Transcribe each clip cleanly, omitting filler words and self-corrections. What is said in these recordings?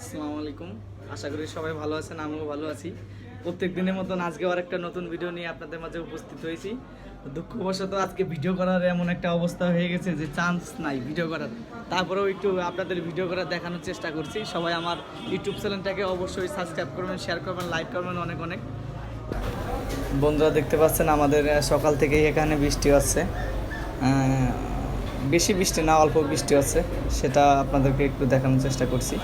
আসসালামু আলাইকুম। আশা করি সবাই ভালো আছেন, আমিও ভালো আছি। প্রত্যেক দিনের মতন আজকে আর একটা নতুন ভিডিও নিয়ে আপনাদের মাঝে উপস্থিত হয়েছি। দুঃখবশত আজকে ভিডিও করার এমন একটা অবস্থা হয়ে গেছে যে চান্স নাই ভিডিও করার। তারপরেও একটু আপনাদের ভিডিও করার দেখানোর চেষ্টা করছি। সবাই আমার ইউটিউব চ্যানেলটাকে অবশ্যই সাবস্ক্রাইব করবেন, শেয়ার করবেন, লাইক করবেন অনেক অনেক। বন্ধুরা দেখতে পাচ্ছেন আমাদের সকাল থেকেই এখানে বৃষ্টি হচ্ছে। বেশি বৃষ্টি না, অল্প বৃষ্টি হচ্ছে, সেটা আপনাদেরকে একটু দেখানোর চেষ্টা করছি।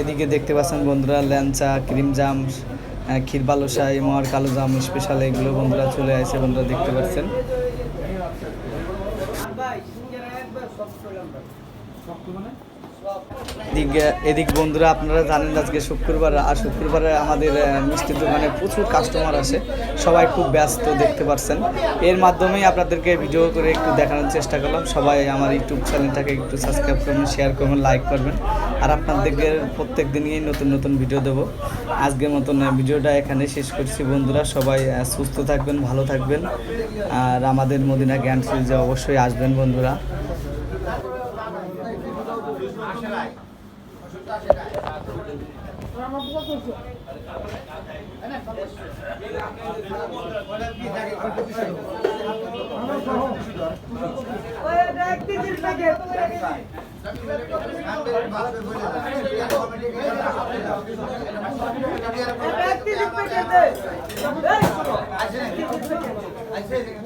এদিকে দেখতে পাচ্ছেন বন্ধুরা ল্যাংচা, ক্রিম জাম, ক্ষীর বালুশাহী, মোয়ার কালো জাম স্পেশাল এগুলো বন্ধুরা চলে আসে। বন্ধুরা দেখতে পাচ্ছেন এদিক বন্ধুরা আপনারা জানেন আজকে শুক্রবার, আর শুক্রবারে আমাদের মিষ্টির দোকানে প্রচুর কাস্টমার আসে, সবাই খুব ব্যস্ত দেখতে পাচ্ছেন। এর মাধ্যমেই আপনাদেরকে ভিডিও করে একটু দেখানোর চেষ্টা করলাম। সবাই আমার ইউটিউব চ্যানেলটাকে একটু সাবস্ক্রাইব করবেন, শেয়ার করবেন, লাইক করবেন। আর আপনাদেরকে প্রত্যেক দিনই নতুন নতুন ভিডিও দেবো। আজকের মতন ভিডিওটা এখানে শেষ করছি বন্ধুরা। সবাই সুস্থ থাকবেন, ভালো থাকবেন, আর আমাদের মদিনা জ্ঞান সিরিজে অবশ্যই আসবেন বন্ধুরা।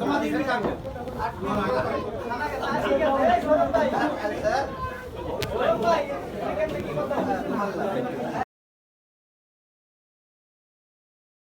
তোমাদের